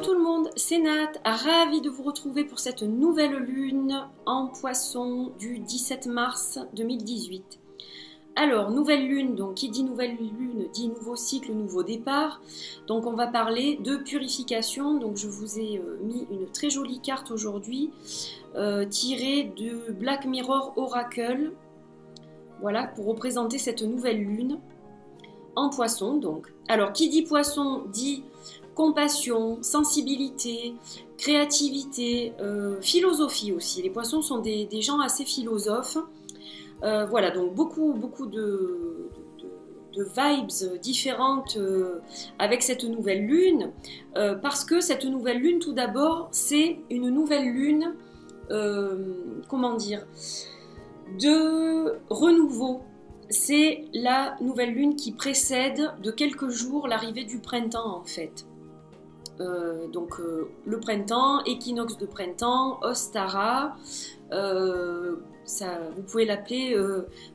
tout le monde, c'est Nat, ravie de vous retrouver pour cette nouvelle lune en Poisson du 17 mars 2018. Alors, nouvelle lune, donc qui dit nouvelle lune dit nouveau cycle, nouveau départ. Donc on va parler de purification. Donc je vous ai mis une très jolie carte aujourd'hui tirée de Black Mirror Oracle. Voilà, pour représenter cette nouvelle lune en Poisson. Donc, alors qui dit Poisson dit compassion, sensibilité, créativité, philosophie aussi. Les Poissons sont des gens assez philosophes. Voilà, donc beaucoup de vibes différentes avec cette nouvelle lune, parce que cette nouvelle lune, tout d'abord, c'est une nouvelle lune, comment dire, de renouveau. C'est la nouvelle lune qui précède de quelques jours l'arrivée du printemps, en fait. Donc le printemps, équinoxe de printemps, Ostara, ça, vous pouvez l'appeler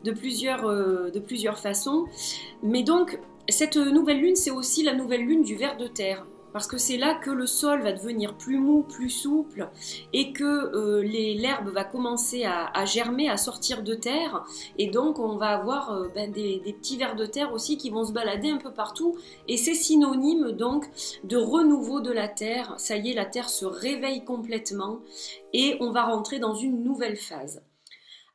de plusieurs façons. Mais donc cette nouvelle lune, c'est aussi la nouvelle lune du ver de terre. Parce que c'est là que le sol va devenir plus mou, plus souple, et que l'herbe va commencer à germer, à sortir de terre, et donc on va avoir des petits vers de terre aussi qui vont se balader un peu partout, et c'est synonyme donc de renouveau de la terre. Ça y est, la terre se réveille complètement, et on va rentrer dans une nouvelle phase.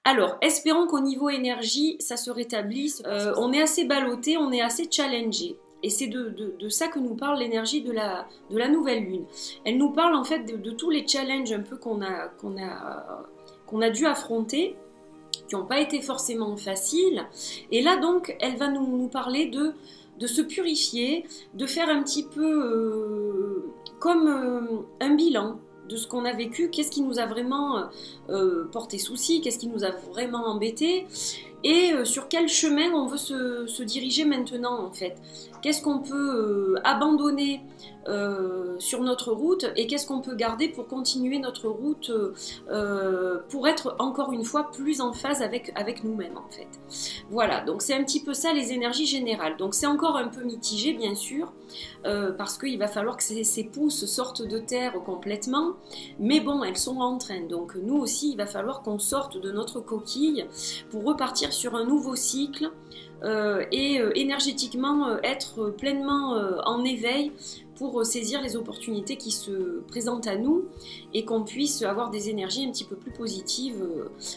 Alors, espérons qu'au niveau énergie, ça se rétablisse. On est assez ballotté, on est assez challengé. Et c'est de ça que nous parle l'énergie de la nouvelle lune. Elle nous parle en fait de tous les challenges un peu qu'on a dû affronter, qui n'ont pas été forcément faciles. Et là donc, elle va nous parler de se purifier, de faire un petit peu comme un bilan de ce qu'on a vécu, qu'est-ce qui nous a vraiment porté souci, qu'est-ce qui nous a vraiment embêté, et sur quel chemin on veut se diriger maintenant en fait. Qu'est-ce qu'on peut abandonner sur notre route et qu'est-ce qu'on peut garder pour continuer notre route pour être encore une fois plus en phase avec nous-mêmes en fait. Voilà, donc c'est un petit peu ça les énergies générales. Donc c'est encore un peu mitigé bien sûr parce qu'il va falloir que ces pousses sortent de terre complètement, mais bon, elles sont en train. Donc nous aussi, il va falloir qu'on sorte de notre coquille pour repartir sur un nouveau cycle et énergétiquement être pleinement en éveil pour saisir les opportunités qui se présentent à nous et qu'on puisse avoir des énergies un petit peu plus positives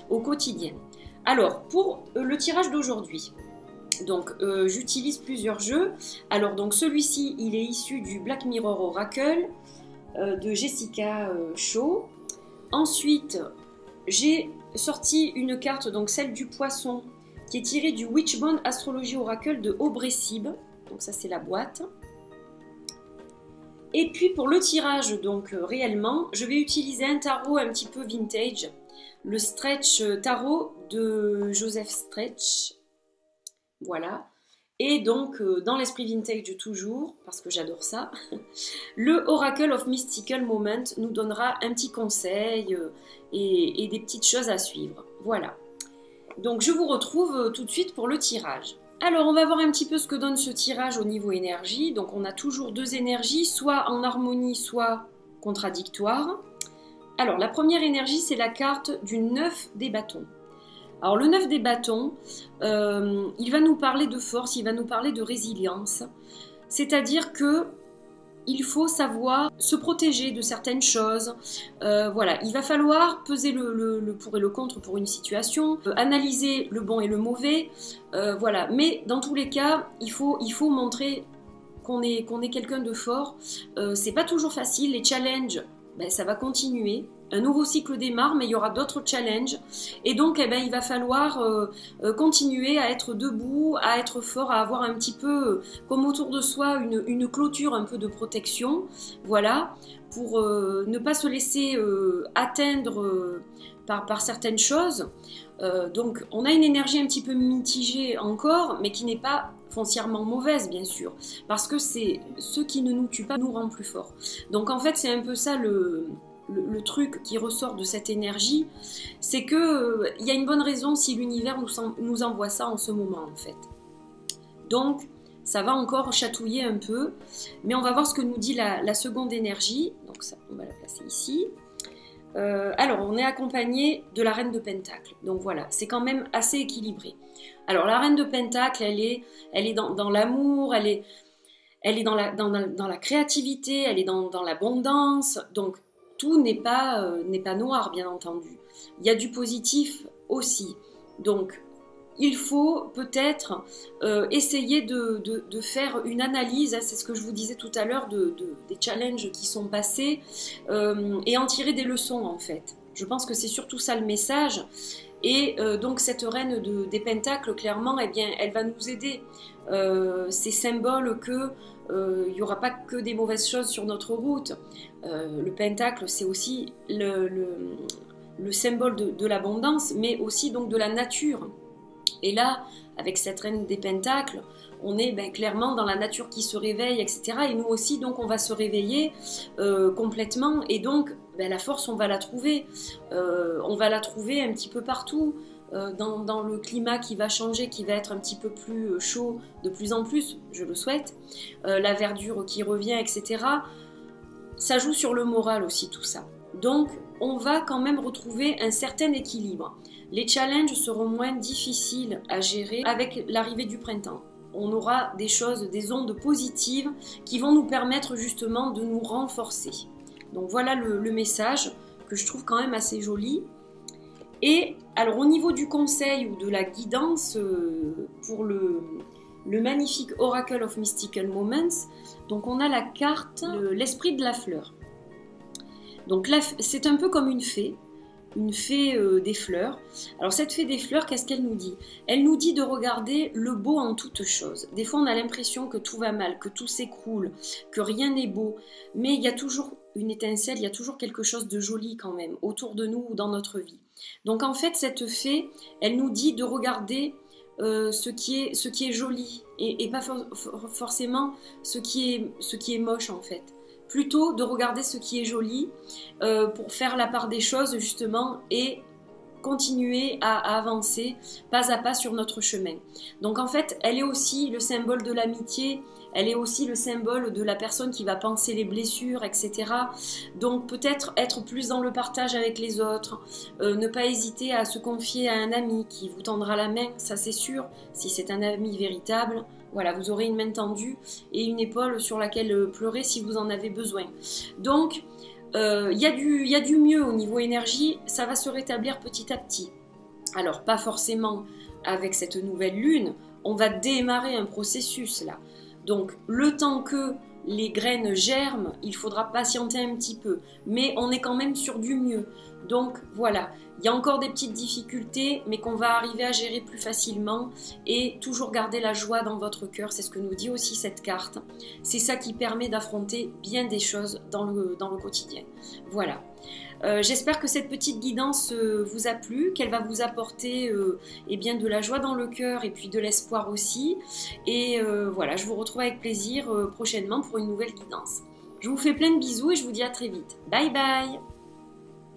au quotidien. Alors, pour le tirage d'aujourd'hui, donc j'utilise plusieurs jeux. Alors donc celui-ci, il est issu du Black Mirror Oracle de Jessica Shaw. Ensuite, j'ai sorti une carte, donc celle du Poisson, qui est tirée du Witchbone Astrologie Oracle de Aubrey Sib. Donc ça c'est la boîte. Et puis pour le tirage, donc réellement, je vais utiliser un tarot un petit peu vintage, le Stretch Tarot de Joseph Stretch. Voilà. Et donc, dans l'esprit vintage toujours, parce que j'adore ça, le Oracle of Mystical Moment nous donnera un petit conseil et des petites choses à suivre. Voilà. Donc, je vous retrouve tout de suite pour le tirage. Alors, on va voir un petit peu ce que donne ce tirage au niveau énergie. Donc, on a toujours deux énergies, soit en harmonie, soit contradictoires. Alors, la première énergie, c'est la carte du 9 des bâtons. Alors le 9 des bâtons, il va nous parler de force, il va nous parler de résilience. C'est-à-dire que il faut savoir se protéger de certaines choses. Voilà, il va falloir peser le pour et le contre pour une situation, analyser le bon et le mauvais. Voilà, mais dans tous les cas, il faut montrer qu'on est quelqu'un de fort. C'est pas toujours facile, les challenges, ben, ça va continuer. Un nouveau cycle démarre, mais il y aura d'autres challenges. Et donc, eh ben, il va falloir continuer à être debout, à être fort, à avoir un petit peu, comme autour de soi, une clôture un peu de protection. Voilà, pour ne pas se laisser atteindre par certaines choses. Donc, on a une énergie un petit peu mitigée encore, mais qui n'est pas foncièrement mauvaise, bien sûr. Parce que c'est ce qui ne nous tue pas nous rend plus forts. Donc, en fait, c'est un peu ça le truc qui ressort de cette énergie, c'est que y a une bonne raison si l'univers nous envoie ça en ce moment en fait. Donc ça va encore chatouiller un peu, mais on va voir ce que nous dit la seconde énergie. Donc ça, on va la placer ici. Alors, on est accompagné de la reine de Pentacle. Donc voilà, c'est quand même assez équilibré. Alors, la reine de Pentacle, elle est dans l'amour, elle est dans la créativité, elle est dans l'abondance. Donc, tout n'est pas noir, bien entendu. Il y a du positif aussi. Donc, il faut peut-être essayer de faire une analyse, c'est ce que je vous disais tout à l'heure, des challenges qui sont passés et en tirer des leçons en fait. Je pense que c'est surtout ça le message. Et donc cette reine des pentacles, clairement, eh bien, elle va nous aider. Ces symboles que il n'y aura pas que des mauvaises choses sur notre route. Le pentacle, c'est aussi le symbole de l'abondance, mais aussi donc de la nature. Et là, avec cette reine des pentacles, on est clairement dans la nature qui se réveille, etc. Et nous aussi, donc, on va se réveiller complètement. Et donc, la force, on va la trouver. On va la trouver un petit peu partout. Dans le climat qui va changer, qui va être un petit peu plus chaud de plus en plus, je le souhaite. La verdure qui revient, etc. Ça joue sur le moral aussi, tout ça. Donc, on va quand même retrouver un certain équilibre. Les challenges seront moins difficiles à gérer avec l'arrivée du printemps. On aura des choses, des ondes positives qui vont nous permettre justement de nous renforcer. Donc voilà le message que je trouve quand même assez joli. Et alors au niveau du conseil ou de la guidance pour le magnifique Oracle of Mystical Moments, donc on a la carte l'esprit de la fleur. Donc là, c'est un peu comme une fée des fleurs. Alors cette fée des fleurs, qu'est-ce qu'elle nous dit? Elle nous dit de regarder le beau en toutes choses. Des fois, on a l'impression que tout va mal, que tout s'écroule, que rien n'est beau. Mais il y a toujours une étincelle, il y a toujours quelque chose de joli quand même, autour de nous ou dans notre vie. Donc en fait, cette fée, elle nous dit de regarder ce qui est joli et pas forcément ce qui est moche en fait. Plutôt de regarder ce qui est joli pour faire la part des choses justement et continuer à avancer pas à pas sur notre chemin. Donc en fait, elle est aussi le symbole de l'amitié, elle est aussi le symbole de la personne qui va penser les blessures, etc. Donc peut-être être plus dans le partage avec les autres, ne pas hésiter à se confier à un ami qui vous tendra la main, ça c'est sûr, si c'est un ami véritable. Voilà, vous aurez une main tendue et une épaule sur laquelle pleurer si vous en avez besoin. Donc, il y a du mieux au niveau énergie, ça va se rétablir petit à petit. Alors, pas forcément avec cette nouvelle lune, on va démarrer un processus là. Donc, le temps que les graines germent, il faudra patienter un petit peu. Mais on est quand même sur du mieux. Donc, voilà. Il y a encore des petites difficultés, mais qu'on va arriver à gérer plus facilement et toujours garder la joie dans votre cœur. C'est ce que nous dit aussi cette carte. C'est ça qui permet d'affronter bien des choses dans le quotidien. Voilà. J'espère que cette petite guidance vous a plu, qu'elle va vous apporter eh bien, de la joie dans le cœur et puis de l'espoir aussi. Et voilà, je vous retrouve avec plaisir prochainement pour une nouvelle guidance. Je vous fais plein de bisous et je vous dis à très vite. Bye bye!